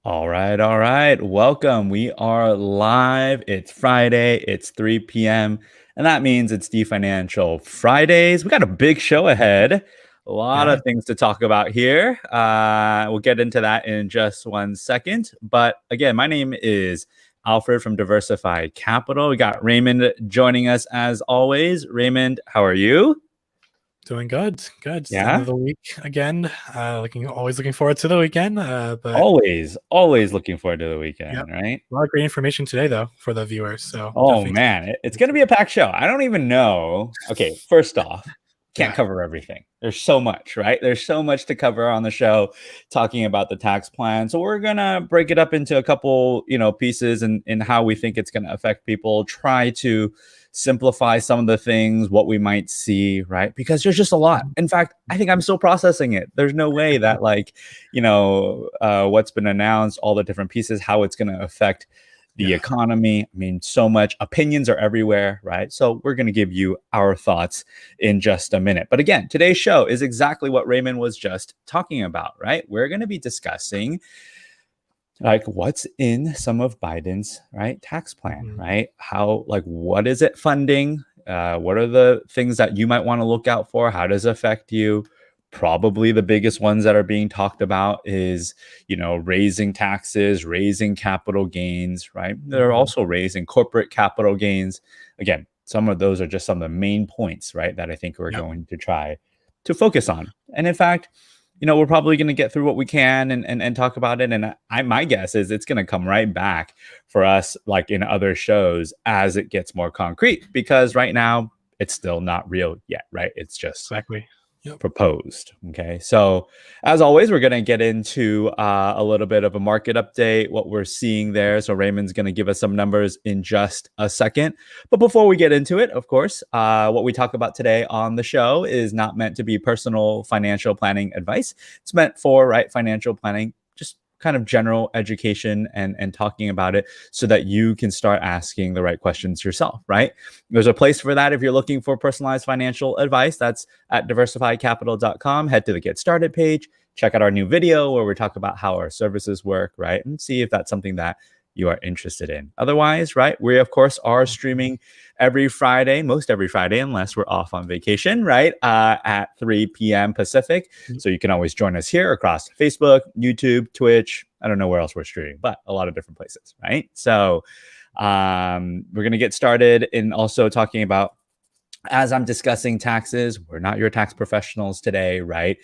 All right, all right. Welcome. We are live. It's Friday. It's 3 p.m. And that means it's Financial Fridays. We got a big show ahead. A lot Yeah, of things to talk about here. We'll get into that in just 1 second. But again, my name is Alfred from DiversiFi Capital. We got Raymond joining us as always. Raymond, how are you? doing good. Good. It's the end Yeah. of the week again. Always looking forward to the weekend. But Always looking forward to the yeah, weekend, right? a lot of great information today though for the viewers. So Oh definitely, man, it's going to be a packed show. I don't even know. Okay, first off, can't yeah, cover everything. There's so much, right? There's so much to cover on the show talking about the tax plan. So we're going to break it up into a couple, pieces and in how we think it's going to affect people, try to simplify some of the things, what we might see, right? Because there's just a lot. In fact, I think I'm still processing it. There's no way that what's been announced, all the different pieces, how it's going to affect the yeah, economy. I mean, so much opinions are everywhere, right? So we're going to give you our thoughts in just a minute. But again, today's show is exactly what Raymond was just talking about, right? We're going to be discussing like what's in some of Biden's tax plan, mhm, right? How what is it funding? What are the things that you might want to look out for? How does it affect you? Probably the biggest ones that are being talked about is, raising taxes, raising capital gains, right? They're mhm. also raising corporate capital gains. Again, some of those are just some of the main points, right? That I think we're Yeah, going to try to focus on. And in fact, we're probably going to get through what we can and talk about it. And my guess is it's going to come right back for us, like in other shows, as it gets more concrete, because right now it's still not real yet, right? It's just exactly. Yep. proposed. Okay. So, as always, we're going to get into a little bit of a market update, what we're seeing there. So, Raymond's going to give us some numbers in just a second. But before we get into it, of course, what we talk about today on the show is not meant to be personal financial planning advice. It's meant for financial planning, just kind of general education and talking about it so that you can start asking the right questions yourself, right? There's a place for that if you're looking for personalized financial advice. That's at diversificapital.com. Head to the Get Started page. Check out our new video where we talk about how our services work, right? And see if that's something that you are interested in. Otherwise, right, we of course are streaming every Friday, most every Friday, unless we're off on vacation, right, at 3 p.m. Pacific. So you can always join us here across Facebook, YouTube, Twitch. I don't know where else we're streaming, but a lot of different places, right? So we're going to get started in also talking about, as I'm discussing taxes, we're not your tax professionals today, right?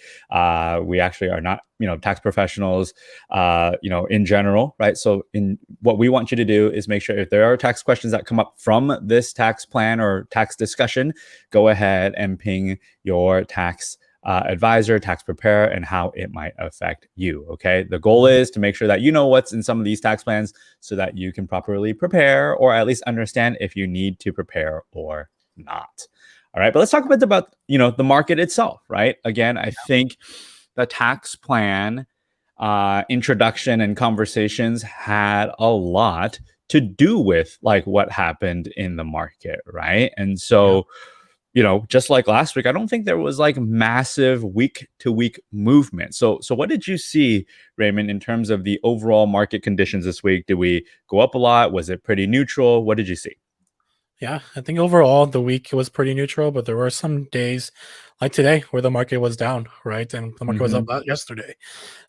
We actually are not, tax professionals, in general, right? So, in what we want you to do is make sure if there are tax questions that come up from this tax plan or tax discussion, go ahead and ping your tax advisor, tax preparer, and how it might affect you. Okay. The goal is to make sure that you know what's in some of these tax plans so that you can properly prepare or at least understand if you need to prepare or not. All right. But let's talk a bit about, the market itself, right? Again, I think the tax plan introduction and conversations had a lot to do with like what happened in the market, right? And Yeah. so, just like last week, I don't think there was like massive week to week movement. So what did you see, Raymond, in terms of the overall market conditions this week? Did we go up a lot? Was it pretty neutral? What did you see? Yeah, I think overall the week was pretty neutral, but there were some days like today where the market was down, right? And the market was up Hmm. yesterday.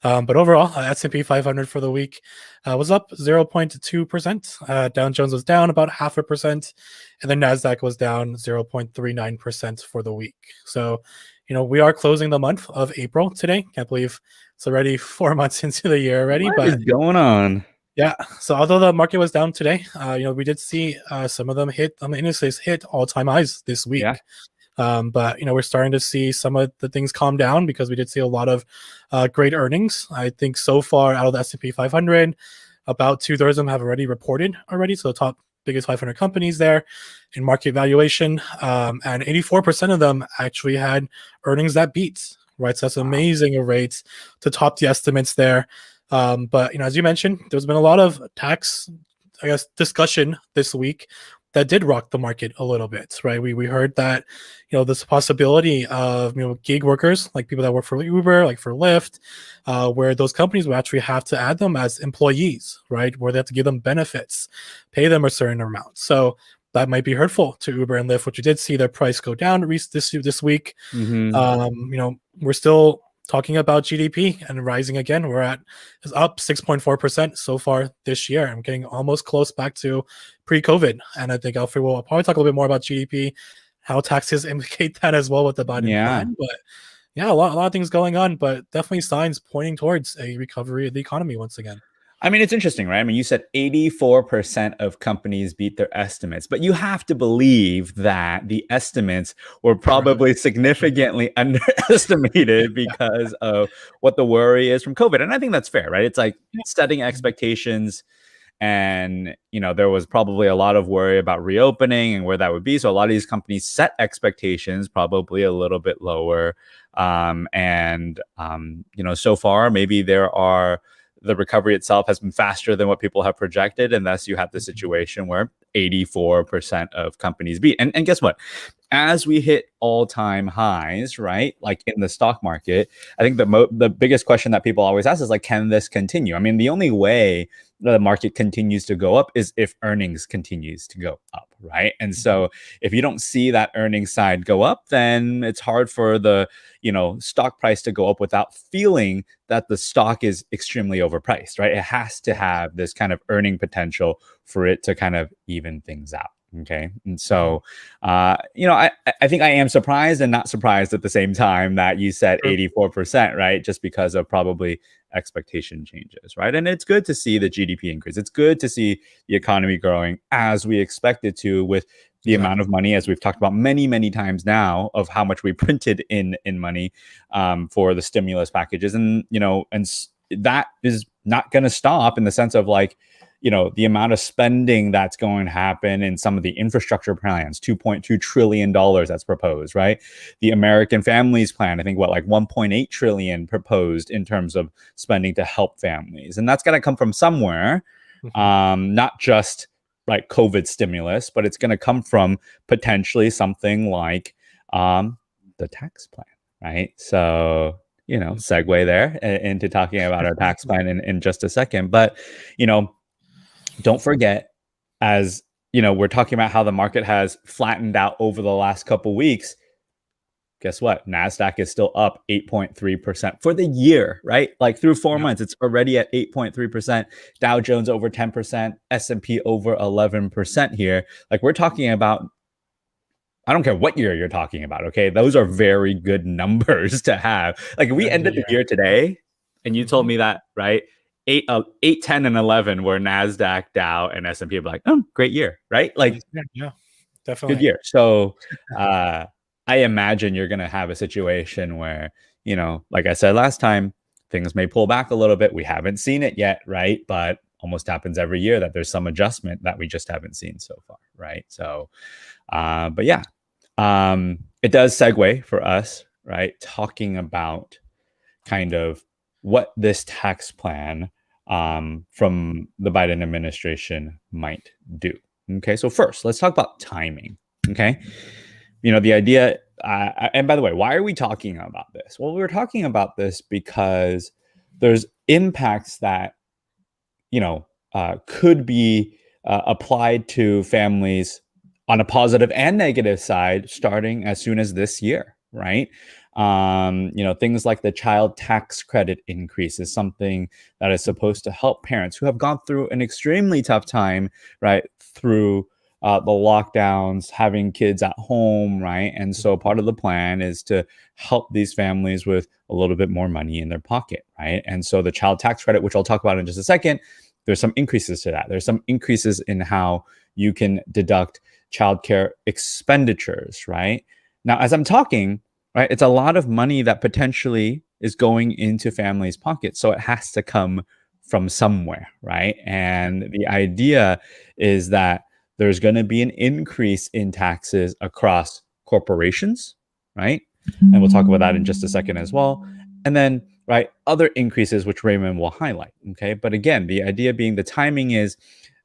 But overall, S&P 500 for the week was up 0.2%. Dow Jones was down about 0.5%, and then Nasdaq was down 0.39% for the week. So, we are closing the month of April today. Can't believe it's already 4 months into the year already, What is but going on? yeah. So although the market was down today, we did see some of them hit, indices hit all-time highs this Yeah. week. But we're starting to see some of the things calm down because we did see a lot of great earnings. I think so far out of the S&P 500, about 2/3 of them have already reported already. So the top biggest 500 companies there in market valuation, and 84% of them actually had earnings that beat. Right, so that's Wow. amazing a rate to top the estimates there. But as you mentioned, there's been a lot of tax, I guess, discussion this week. that did rock the market a little bit, right? We heard that, this possibility of, gig workers, like people that work for Uber, like for Lyft, where those companies will actually have to add them as employees, right? Where they have to give them benefits, pay them a certain amount. So that might be hurtful to Uber and Lyft, which you did see their price go down this week. We're still talking about GDP and rising again. It's up 6.4% so far this year. I'm getting almost close back to pre-COVID. And I think Alfred will probably talk a little bit more about GDP, how taxes implicate that as well with the Biden plan. But yeah, a lot of things going on, but definitely signs pointing towards a recovery of the economy once again. I mean, it's interesting, right? I mean, you said 84% of companies beat their estimates, but you have to believe that the estimates were probably significantly underestimated because of what the worry is from COVID. And I think that's fair, right? It's like setting expectations. And, there was probably a lot of worry about reopening and where that would be. So a lot of these companies set expectations probably a little bit lower. So far, maybe the recovery itself has been faster than what people have projected. And thus you have the situation where 84% of companies beat. And guess what? As we hit all-time highs, right? Like in the stock market, I think the biggest question that people always ask is like, can this continue? I mean, the only way the market continues to go up is if earnings continues to go up, right? And so if you don't see that earnings side go up, then it's hard for the stock price to go up without feeling that the stock is extremely overpriced, right? It has to have this kind of earning potential for it to kind of even things out. Okay. And so, I think I am surprised and not surprised at the same time that you said 84%, right? Just because of probably expectation changes, right? And it's good to see the GDP increase. It's good to see the economy growing as we expect it to, with the amount of money, as we've talked about many, many times now, of how much we printed in money for the stimulus packages. And, and that is not going to stop in the sense of like, the amount of spending that's going to happen in some of the infrastructure plans, $2.2 trillion that's proposed, right? The American Families Plan, I think like 1.8 trillion proposed in terms of spending to help families. And that's got to come from somewhere, not just like COVID stimulus, but it's going to come from potentially something like the tax plan, right? So, segue there into talking about our tax plan in just a second. But, don't forget, as we're talking about how the market has flattened out over the last couple weeks. Guess what? NASDAQ is still up 8.3% for the year, right? Like through 4 months, it's already at 8.3%. Dow Jones over 10%, S&P over 11% here. Like we're talking about, I don't care what year you're talking about, okay? Those are very good numbers to have. Like if we ended the year today and you told me that, right? 8, 10, and 11 were NASDAQ, Dow, and S&P. I'd be like, oh, great year, right? Like, yeah, definitely good year. So I imagine you're going to have a situation where, like I said last time, things may pull back a little bit. We haven't seen it yet, right? But almost happens every year that there's some adjustment that we just haven't seen so far, right? So, but yeah, it does segue for us, right? Talking about kind of what this tax plan from the Biden administration might do. Okay, so first, let's talk about timing. Okay, the idea, and by the way, why are we talking about this? Well, we're talking about this because there's impacts that, could be applied to families on a positive and negative side starting as soon as this year, right? Things like the child tax credit increase is something that is supposed to help parents who have gone through an extremely tough time, right? Through the lockdowns, having kids at home, right? And so part of the plan is to help these families with a little bit more money in their pocket, right? And so the child tax credit, which I'll talk about in just a second, there's some increases to that. There's some increases in how you can deduct childcare expenditures, right? Now, as I'm talking, right, it's a lot of money that potentially is going into families' pockets. So it has to come from somewhere, right? And the idea is that there's going to be an increase in taxes across corporations, right? And we'll talk about that in just a second as well. And then, right, other increases, which Raymond will highlight, okay? But again, the idea being the timing is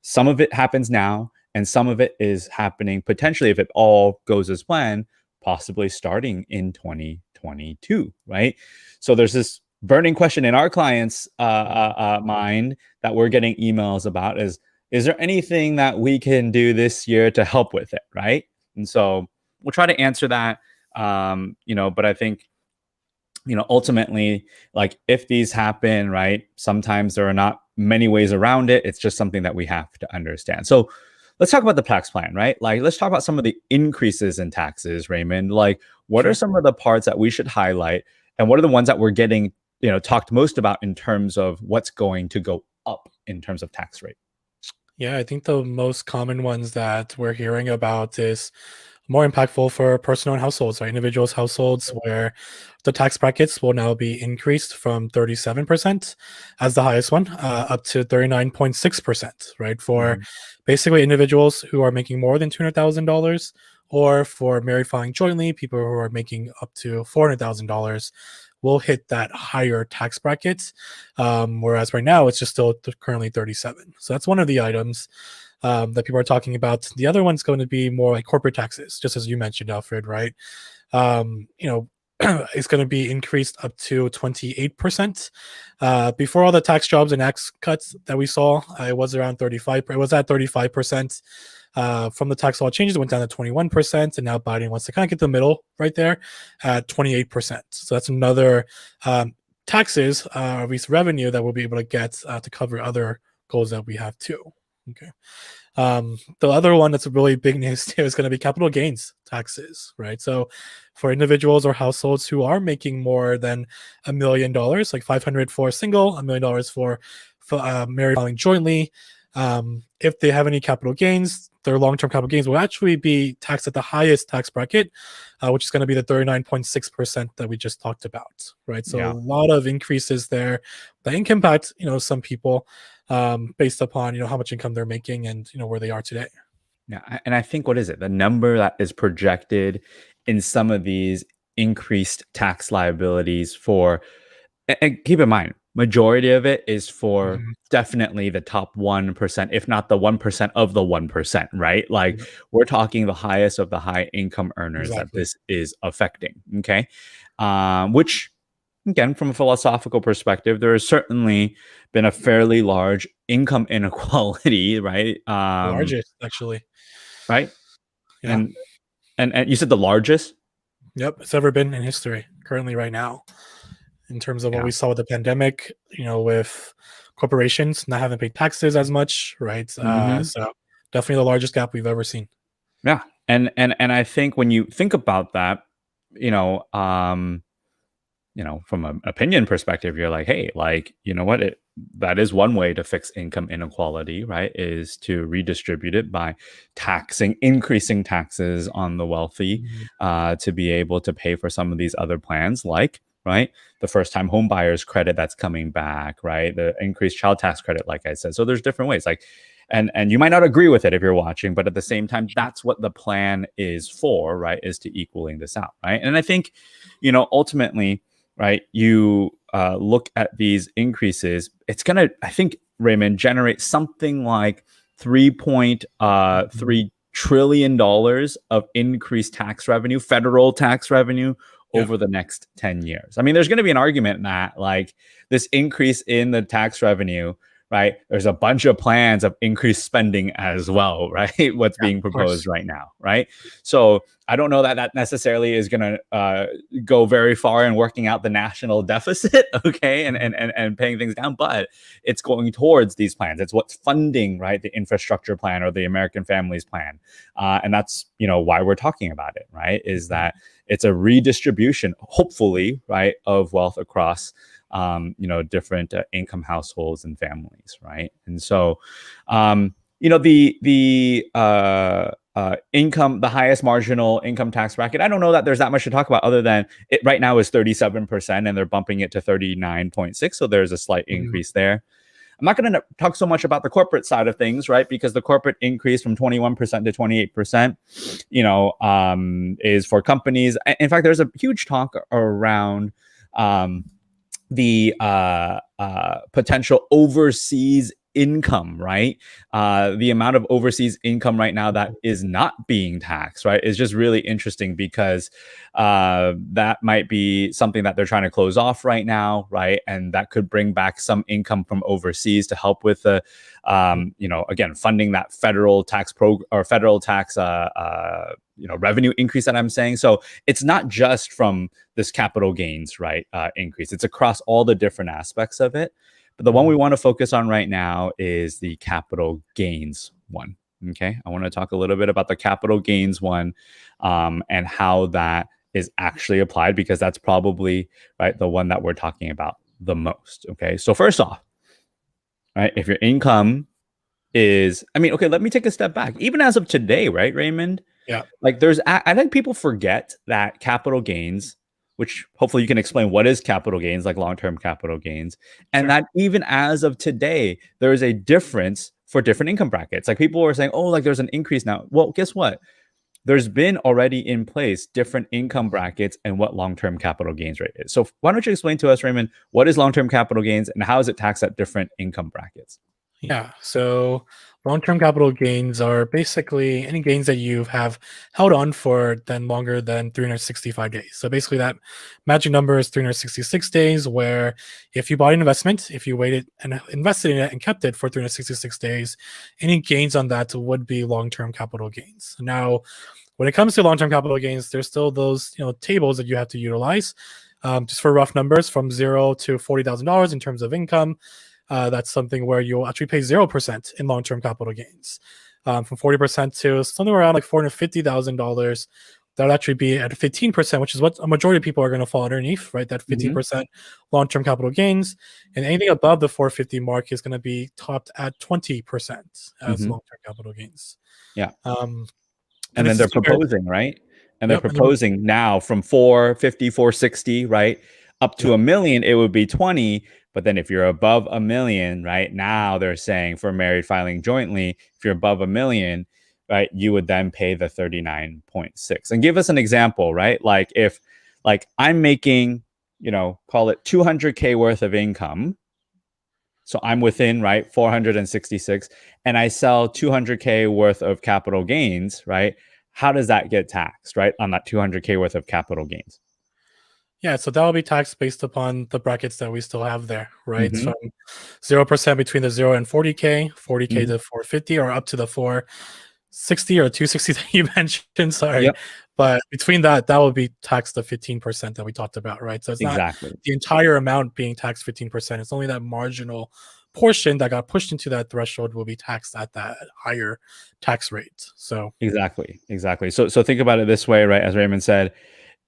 some of it happens now And some of it is happening potentially, if it all goes as planned, possibly starting in 2022, right? So there's this burning question in our clients' mind that we're getting emails about is there anything that we can do this year to help with it, right? And so we'll try to answer that, but I think, ultimately, like if these happen, right, sometimes there are not many ways around it. It's just something that we have to understand. So let's talk about the tax plan, right? Like, let's talk about some of the increases in taxes, Raymond. Like, what are some of the parts that we should highlight? And what are the ones that we're getting, talked most about in terms of what's going to go up in terms of tax rate? Yeah, I think the most common ones that we're hearing about is more impactful for personal and households, right? Individuals, households, where the tax brackets will now be increased from 37% as the highest one up to 39.6%, right? For basically individuals who are making more than $200,000, or for married filing jointly, people who are making up to $400,000 will hit that higher tax bracket. Whereas right now it's just still currently 37. So that's one of the items that people are talking about. The other one's going to be more like corporate taxes, just as you mentioned, Alfred, right? It's going to be increased up to 28%. Before all the tax jobs and tax cuts that we saw, it was around 35. It was at 35%. From the tax law changes, it went down to 21%, and now Biden wants to kind of get the middle right there at 28%. So that's another taxes, at least revenue, that we'll be able to get to cover other goals that we have too. Okay. The other one that's a really big news too is going to be capital gains taxes, right? So for individuals or households who are making more than $1 million, like 500 for a single, $1 million for married filing jointly, if they have any capital gains, their long-term capital gains will actually be taxed at the highest tax bracket, which is going to be the 39.6% that we just talked about, right? So a lot of increases there that can impact, some people based upon, how much income they're making and, where they are today. Yeah. And I think, what is it? The number that is projected in some of these increased tax liabilities for, and keep in mind, majority of it is for definitely the top 1%, if not the 1% of the 1%, right? Like, we're talking the highest of the high income earners that this is affecting. Okay. Which, again, from a philosophical perspective, there has certainly been a fairly large income inequality, right? Largest, actually. Right. Yeah. And you said the largest? Yep. It's ever been in history, currently right now, in terms of what we saw with the pandemic, with corporations not having paid taxes as much, right? So definitely the largest gap we've ever seen. Yeah. And I think when you think about that, from an opinion perspective, you're like, hey, like, you know what? That is one way to fix income inequality, right? Is to redistribute it by increasing taxes on the wealthy, to be able to pay for some of these other plans, like, right, the first-time home buyers credit that's coming back, right? The increased child tax credit, like I said. So there's different ways, like, and you might not agree with it if you're watching, but at the same time, that's what the plan is for, right? Is to equaling this out, right? And I think, ultimately, right, you look at these increases, it's going to, I think, Raymond, generate something like $3.3 trillion of increased tax revenue, federal tax revenue, over the next 10 years. I mean, there's going to be an argument that, like, this increase in the tax revenue, right, there's a bunch of plans of increased spending as well, right? What's being proposed right now, right? So I don't know that necessarily is going to go very far in working out the national deficit, okay, and paying things down, but it's going towards these plans. It's what's funding, right, the infrastructure plan or the American Families Plan, and that's why we're talking about it, right? Is that it's a redistribution, hopefully, right, of wealth across different income households and families, right? And so, the income, the highest marginal income tax bracket, I don't know that there's that much to talk about, other than it right now is 37%, and they're bumping it to 39.6. So there's a slight increase there. I'm not going to talk so much about the corporate side of things, right? Because the corporate increase from 21% to 28%, is for companies. In fact, there's a huge talk around the potential overseas income, right? The amount of overseas income right now that is not being taxed, right, is just really interesting because that might be something that they're trying to close off right now, right? And that could bring back some income from overseas to help with the, again, funding that federal tax revenue increase that I'm saying. So it's not just from this capital gains, right, increase. It's across all the different aspects of it. But the one we want to focus on right now is the capital gains one. Okay, I want to talk a little bit about the capital gains one and how that is actually applied, because that's probably, right, the one that we're talking about the most. Okay, so first off, right, if your income is, okay, let me take a step back. Even as of today, right, Raymond? Yeah. Like I think people forget that capital gains, which hopefully you can explain what is capital gains, like long-term capital gains, and that even as of today, there is a difference for different income brackets. Like people are saying, oh, like there's an increase now. Well, guess what? There's been already in place different income brackets and what long-term capital gains rate is. So why don't you explain to us, Raymond, what is long-term capital gains and how is it taxed at different income brackets? Yeah. So long-term capital gains are basically any gains that you have held on for then longer than 365 days. So basically that magic number is 366 days, where if you bought an investment, if you waited and invested in it and kept it for 366 days, any gains on that would be long-term capital gains. Now, when it comes to long-term capital gains, there's still those tables that you have to utilize. Just for rough numbers, from $0 to $40,000 in terms of income. That's something where you'll actually pay 0% in long-term capital gains. From 40% to something around like $450,000, that would actually be at 15%, which is what a majority of people are going to fall underneath, right? That 15% long-term capital gains. And anything above the 450 mark is going to be topped at 20% as long-term capital gains. Yeah. And then they're proposing, right? And they're proposing now from 450, 460, right? Up to $1 million, it would be 20. But then if you're above $1 million, right, now they're saying for married filing jointly, if you're above $1 million, right, you would then pay the 39.6. And give us an example, right? Like if I'm making, call it 200K worth of income. So I'm within, right, 466, and I sell 200K worth of capital gains, right? How does that get taxed, right, on that 200K worth of capital gains? Yeah, so that will be taxed based upon the brackets that we still have there, right? So 0% between the 0 and 40K, 40K to 450, or up to the 460 or 260 that you mentioned. Sorry. Yep. But between that will be taxed the 15% that we talked about, right? So it's not the entire amount being taxed 15%. It's only that marginal portion that got pushed into that threshold will be taxed at that higher tax rate. So exactly. So think about it this way, right? As Raymond said,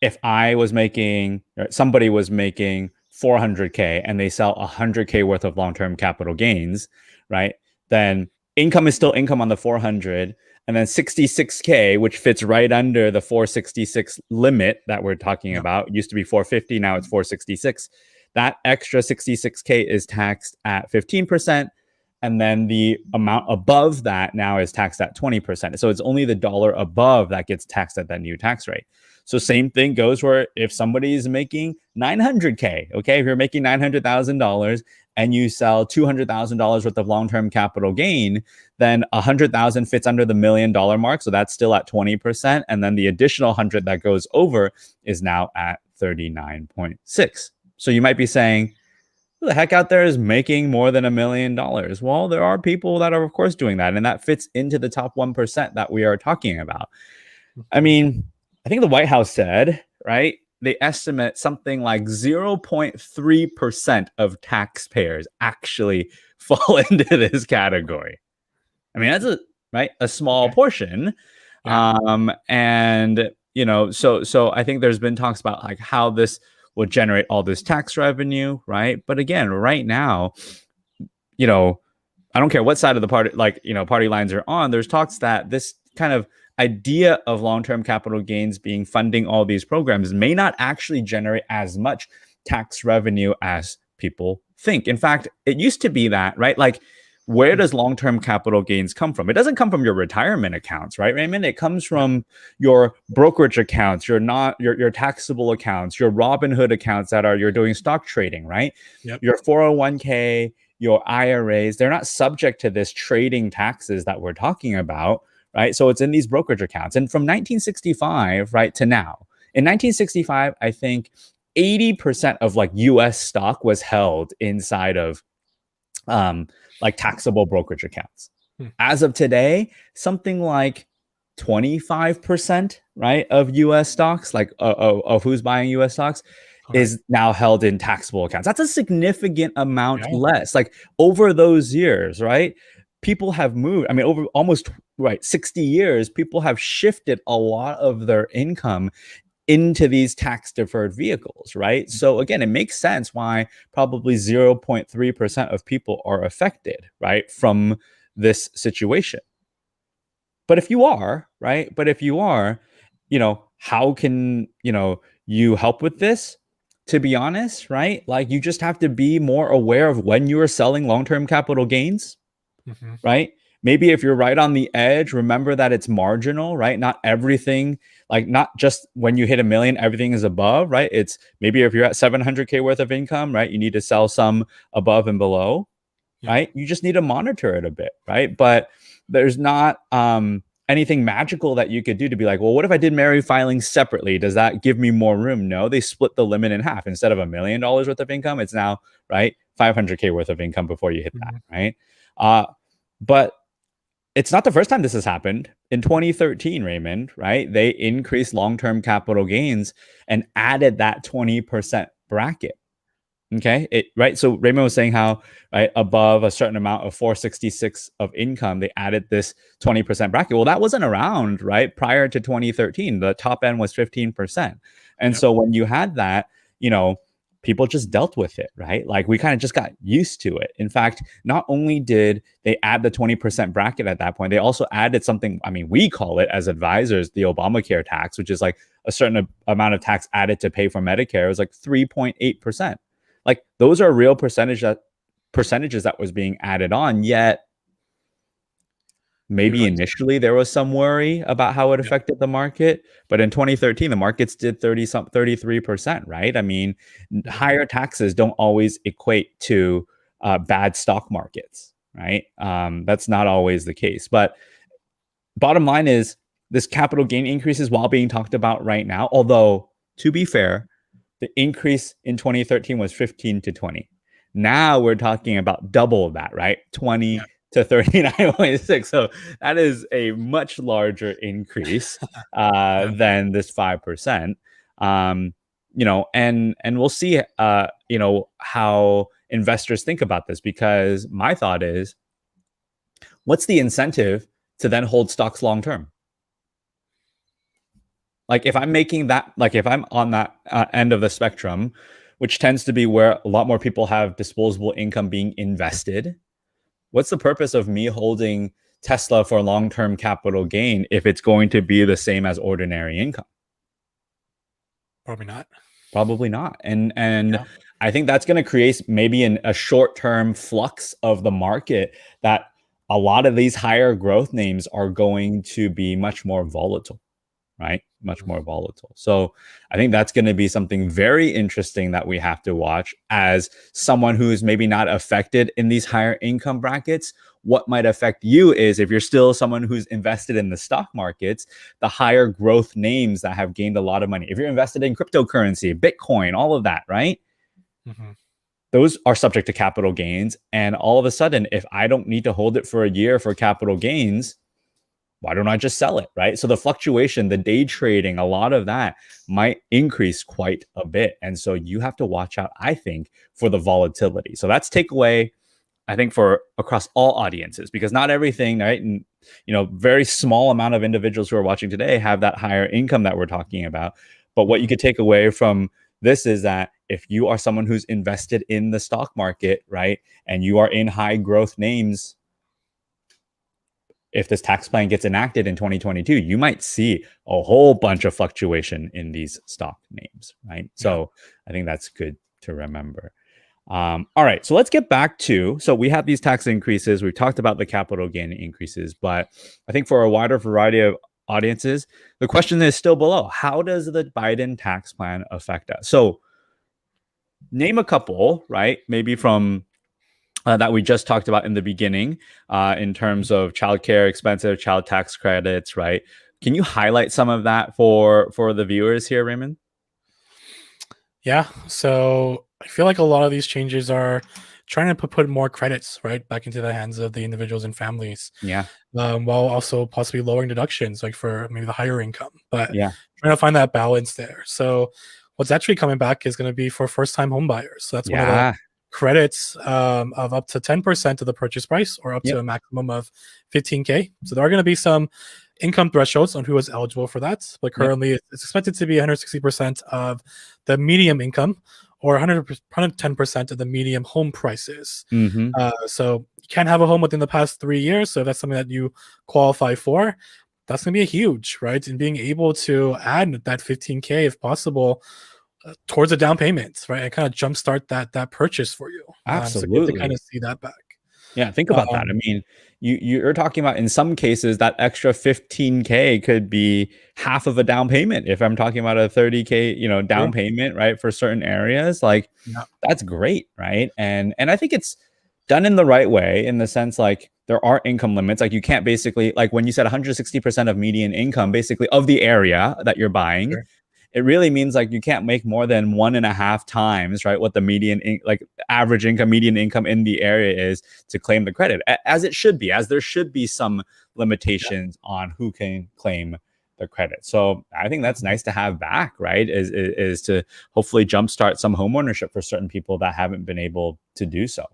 if I was making, somebody was making 400K and they sell 100K worth of long-term capital gains, right? Then income is still income on the 400, and then 66K, which fits right under the 466 limit that we're talking about. It used to be 450, now it's 466. That extra 66K is taxed at 15%. And then the amount above that now is taxed at 20%. So it's only the dollar above that gets taxed at that new tax rate. So same thing goes where if somebody is making 900K, okay, if you're making $900,000 and you sell $200,000 worth of long-term capital gain, then 100,000 fits under the $1 million mark. So that's still at 20%. And then the additional 100 that goes over is now at 39.6. So you might be saying, who the heck out there is making more than $1 million? Well, there are people that are, of course, doing that. And that fits into the top 1% that we are talking about. I think the White House said, right, they estimate something like 0.3% of taxpayers actually fall into this category. That's a small portion. So I think there's been talks about like how this will generate all this tax revenue, right? But again, right now, I don't care what side of the party, party lines are on. There's talks that this kind of idea of long-term capital gains being funding all these programs may not actually generate as much tax revenue as people think. In fact, it used to be that, right? Like, where does long-term capital gains come from? It doesn't come from your retirement accounts, right, Raymond? It comes from your brokerage accounts, your taxable accounts, your Robinhood accounts that you're doing stock trading, right? Yep. Your 401k, your IRAs, they're not subject to this trading taxes that we're talking about, right? So it's in these brokerage accounts. And from 1965, right, to now, in 1965, I think 80% of like US stock was held inside of like taxable brokerage accounts. As of today, something like 25%, right, of US stocks, like of who's buying US stocks, is now held in taxable accounts. That's a significant amount less. Like over those years, right? People have moved. I mean, over almost 60 years, people have shifted a lot of their income into these tax deferred vehicles, right? So again, it makes sense why probably 0.3% of people are affected, right, from this situation. But if you are, right? But if you are, how can, you help with this? To be honest, right? Like you just have to be more aware of when you are selling long-term capital gains, right? Maybe if you're right on the edge, remember that it's marginal, right? Not everything, like not just when you hit $1 million, everything is above, right? It's maybe if you're at 700K worth of income, right? You need to sell some above and below, right? You just need to monitor it a bit, right? But there's not anything magical that you could do to be like, well, what if I did Mary filings separately? Does that give me more room? No, they split the limit in half. Instead of $1 million worth of income, it's now, right, 500K worth of income before you hit that, right? But it's not the first time this has happened. In 2013, Raymond, right, they increased long-term capital gains and added that 20% bracket. Okay, right. So Raymond was saying how, right, above a certain amount of 466 of income, they added this 20% bracket. Well, that wasn't around, right, prior to 2013. The top end was 15%. And so when you had that, people just dealt with it, right? Like we kind of just got used to it. In fact, not only did they add the 20% bracket at that point, they also added something, I mean, we call it as advisors, the Obamacare tax, which is like a certain amount of tax added to pay for Medicare. It was like 3.8%. Like those are real percentages that was being added on, yet maybe initially there was some worry about how it affected the market, but in 2013 the markets did 33%, right? I mean, higher taxes don't always equate to bad stock markets, right? That's not always the case. But bottom line is this capital gain increases while being talked about right now, although to be fair, the increase in 2013 was 15 to 20. Now we're talking about double that, right? 20 to 39.6. So that is a much larger increase than this 5%. And we'll see, how investors think about this, because my thought is, what's the incentive to then hold stocks long term? Like if I'm making that, like if I'm on that end of the spectrum, which tends to be where a lot more people have disposable income being invested, what's the purpose of me holding Tesla for long-term capital gain if it's going to be the same as ordinary income? Probably not. Probably not. And I think that's going to create maybe a short-term flux of the market, that a lot of these higher growth names are going to be much more volatile. Right? Much more volatile. So I think that's going to be something very interesting that we have to watch as someone who's maybe not affected in these higher income brackets. What might affect you is if you're still someone who's invested in the stock markets, the higher growth names that have gained a lot of money. If you're invested in cryptocurrency, Bitcoin, all of that, right? Those are subject to capital gains. And all of a sudden, if I don't need to hold it for a year for capital gains, why don't I just sell it, right? So the fluctuation, the day trading, a lot of that might increase quite a bit. And so you have to watch out, I think, for the volatility. So that's takeaway, I think, for across all audiences, because not everything, right? And, very small amount of individuals who are watching today have that higher income that we're talking about. But what you could take away from this is that if you are someone who's invested in the stock market, right, and you are in high growth names, if this tax plan gets enacted in 2022, you might see a whole bunch of fluctuation in these stock names, right? So I think that's good to remember. All right, so let's get back to, so we have these tax increases. We've talked about the capital gain increases, but I think for a wider variety of audiences, the question is still below. How does the Biden tax plan affect us? So name a couple, right? Maybe from that we just talked about in the beginning in terms of childcare expenses, child tax credits, right? Can you highlight some of that for the viewers here, Raymond? Yeah. So I feel like a lot of these changes are trying to put more credits right back into the hands of the individuals and families, Yeah, while also possibly lowering deductions, like for maybe the higher income. But yeah, trying to find that balance there. So what's actually coming back is going to be for first-time home buyers. So that's one of the yeah, credits of up to 10% of the purchase price, or up to yep, a maximum of 15K. So there are going to be some income thresholds on who is eligible for that. But yep. currently, it's expected to be 160% of the medium income, or 110% of the medium home prices. Mm-hmm. So you can't have a home within the past 3 years. So if that's something that you qualify for, that's going to be a huge, right? And being able to add that 15K if possible towards a down payment, right? And kind of jumpstart that purchase for you. So good to kind Absolutely. of see that back. Yeah, think about that. I Um, mean, you're talking about in some cases that extra 15K could be half of a down payment. If I'm talking about a 30K, down True. payment, right, for certain areas, like Yeah. that's great, right? And I think it's done in the right way in the sense like there are income limits. Like you can't basically like when you said 160% of median income, basically of the area that you're buying, Sure. it really means like you can't make more than 1.5 times, right, what the like average income, median income in the area is to claim the credit, as it should be, as there should be some Yeah. limitations on who can claim the credit. So I think that's Mhm. nice to have back, right? Is to hopefully jumpstart some home ownership for certain people that haven't been able to do so,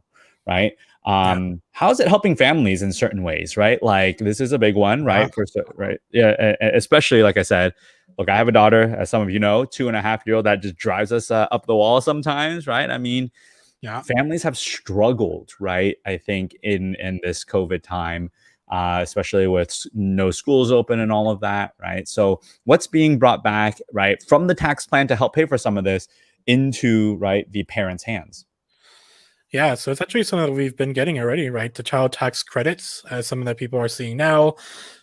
right? Yeah. How is it helping families in certain ways, right? Like this is a big one, Yeah. right? Right, yeah, especially like I said, look, I have a daughter, as some of you know, 2.5-year-old that just drives us up the wall sometimes, right? I mean, Yeah. families have struggled, right? I think in this COVID time, especially with no schools open and all of that, right? So, what's being brought back, right, from the tax plan to help pay for some of this into right the parents' hands? Yeah, so it's actually something that we've been getting already, right? The child tax credits, something that people are seeing now,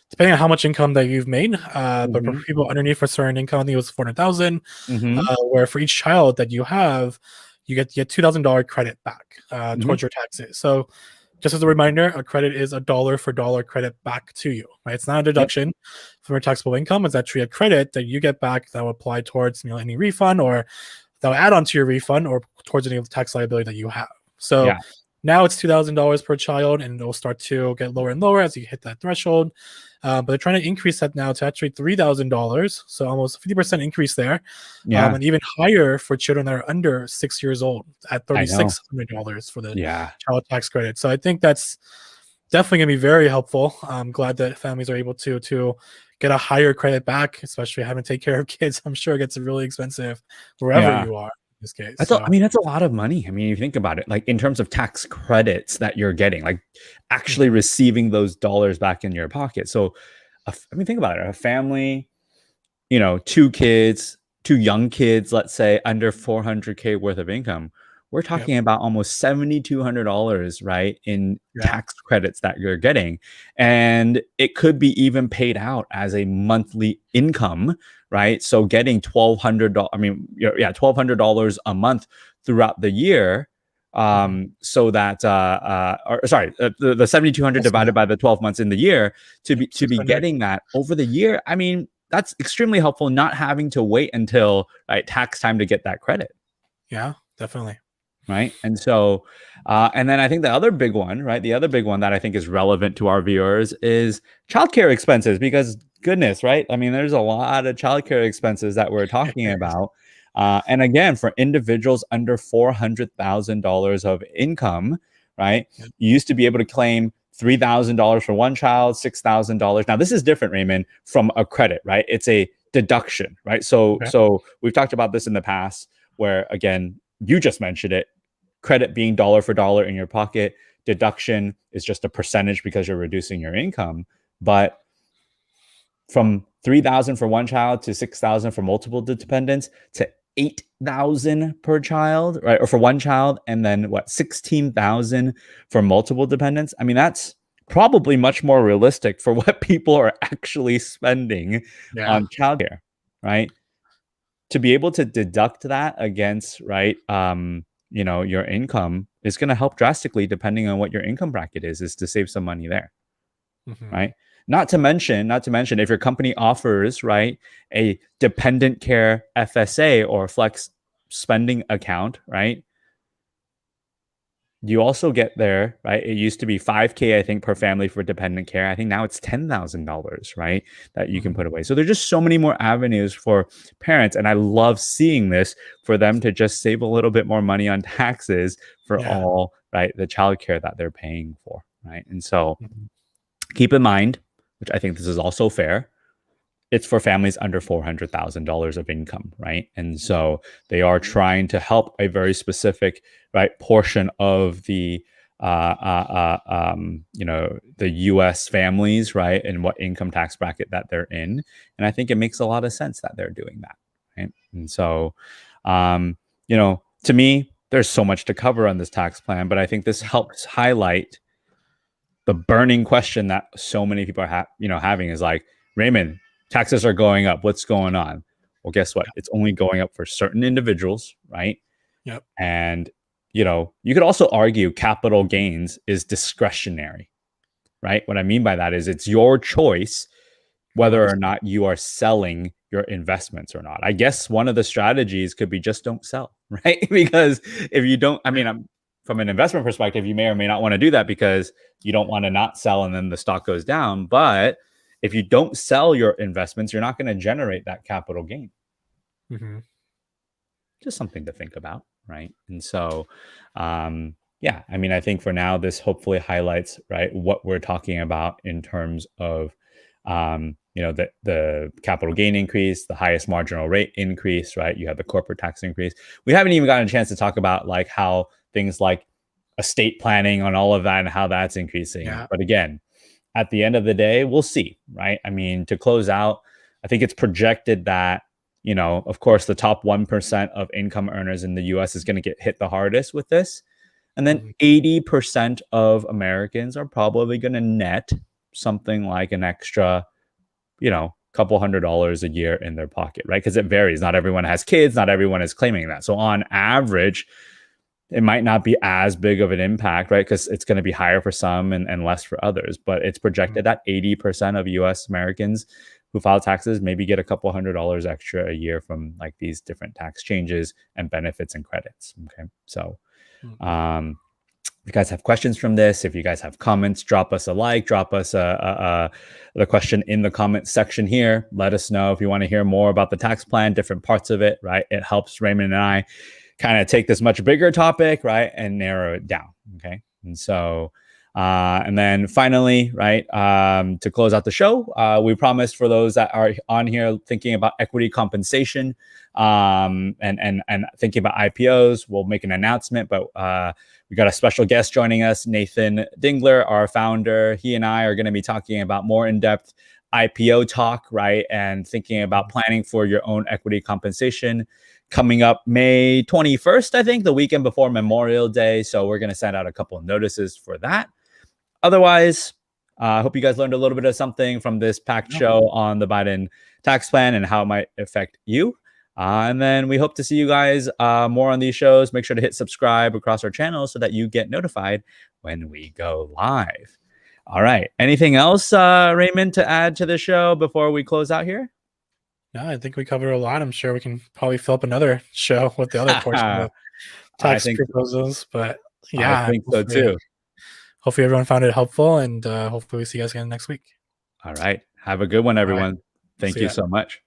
depending on how much income that you've made. But for Mm-hmm. people underneath a certain income, I think it was 400,000. Mm-hmm. Where for each child that you have, you get $2,000 credit back Mm-hmm. towards your taxes. So just as a reminder, a credit is a dollar for dollar credit back to you, right? It's not a Yep. deduction from your taxable income. It's actually a credit that you get back that will apply towards any refund, or that will add on to your refund, or towards any tax liability that you have. So Yeah. now it's $2,000 per child, and it'll start to get lower and lower as you hit that threshold. But they're trying to increase that now to actually $3,000, so almost 50% increase there, Yeah. and even higher for children that are under 6 years old at I know. $3,600 for the Yeah. child tax credit. So I think that's definitely going to be very helpful. I'm glad that families are able to get a higher credit back, especially having to take care of kids. I'm sure it gets really expensive wherever Yeah. you are in this case. I So mean, that's a lot of money. I mean, you think about it, like in terms of tax credits that you're getting, like actually mhm, receiving those dollars back in your pocket. So, I mean, think about it. A family, two kids, two young kids, let's say under 400K worth of income, we're yep, talking about almost $7,200, right, in yeah, tax credits that you're getting. And it could be even paid out as a monthly income, right? So getting $1,200, I mean, yeah, $1,200 a month throughout the year. mhm, So that or sorry, the 7,200 that's divided by the 12 months in the year to yep, be 600. getting that over the year. I mean, that's extremely helpful, not having to wait until right tax time to get that credit, Yeah, definitely. right? And so and then I think the other big one, right, the other big one that I think is relevant to our viewers is childcare expenses, because goodness, right, I mean there's a lot of childcare expenses that we're talking about, and again for individuals under $400,000 of income, right, Yep, you used to be able to claim $3,000 for one child, $6,000. Now this is different, Raymond, from a credit, right? It's a deduction, right? So okay, we've talked about this in the past, where again you just mentioned it, credit being dollar for dollar in your pocket, deduction is just a percentage because you're reducing your income. But from 3,000 for one child to 6,000 for multiple dependents to 8,000 per child, right? Or for one child, and then what, 16,000 for multiple dependents. I mean, that's probably much more realistic for what people are actually spending yeah, on childcare, right? To be able to deduct that against, right, your income, is going to help drastically depending on what your income bracket is to save some money there, Mm-hmm. right? Not to mention, if your company offers, right, a dependent care FSA or flex spending account, right? You also get there, right? It used to be 5K, I think, per family for dependent care. I think now it's $10,000, right? That you can Mm-hmm. put away. So there's just so many more avenues for parents. And I love seeing this for them to just save a little bit more money on taxes for Yeah. all, right, the childcare that they're paying for, right? And so Mm-hmm. keep in mind, which I think this is also fair, it's for families under $400,000 of income, right? And so they are trying to help a very specific, right, portion of the the U.S. families, right, and what income tax bracket that they're in. And I think it makes a lot of sense that they're doing that, right? And so, to me, there's so much to cover on this tax plan, but I think this helps highlight the burning question that so many people are having is like, Raymond, taxes are going up. What's going on? Well, guess what? It's only going up for certain individuals, right? Yep. And you could also argue capital gains is discretionary, right? What I mean by that is it's your choice whether or not you are selling your investments or not. I guess one of the strategies could be just don't sell, right? Because if you don't, from an investment perspective, you may or may not want to do that because you don't want to not sell and then the stock goes down. But if you don't sell your investments, you're not going to generate that capital gain. Mm-hmm. Just something to think about, right? And so, I think for now, this hopefully highlights, right, what we're talking about in terms of, the capital gain increase, the highest marginal rate increase, right? You have the corporate tax increase. We haven't even gotten a chance to talk about like how things like estate planning on all of that and how that's increasing. Yeah. But again, at the end of the day, we'll see, right? I mean, to close out, I think it's projected that, of course, the top 1% of income earners in the US is going to get hit the hardest with this. And then 80% of Americans are probably going to net something like an extra, couple $100 a year in their pocket, right? Because it varies. Not everyone has kids. Not everyone is claiming that. So on average, it might not be as big of an impact, right? Because it's going to be higher for some and less for others. But it's projected that 80% of US Americans who file taxes maybe get a couple $100 extra a year from like these different tax changes and benefits and credits. Okay. So, if you guys have questions from this, if you guys have comments, drop us a like, drop us the question in the comment section here. Let us know if you want to hear more about the tax plan, different parts of it, right? It helps Raymond and I kind of take this much bigger topic, right, and narrow it down. Okay. And so, and then finally, right, to close out the show, we promised for those that are on here thinking about equity compensation and thinking about IPOs, we'll make an announcement, but we got a special guest joining us, Nathan Dingler, our founder. He and I are going to be talking about more in-depth IPO talk, right, and thinking about planning for your own equity compensation coming up May 21st, I think, the weekend before Memorial Day. So we're going to send out a couple of notices for that. Otherwise, I hope you guys learned a little bit of something from this packed show on the Biden tax plan and how it might affect you. And then we hope to see you guys more on these shows. Make sure to hit subscribe across our channel so that you get notified when we go live. All right. Anything else, Raymond, to add to the show before we close out here? No, I think we covered a lot. I'm sure we can probably fill up another show with the other portion of tax proposals. But yeah, I think so too. Hopefully everyone found it helpful, and hopefully we see you guys again next week. All right. Have a good one, everyone. Thank you so much.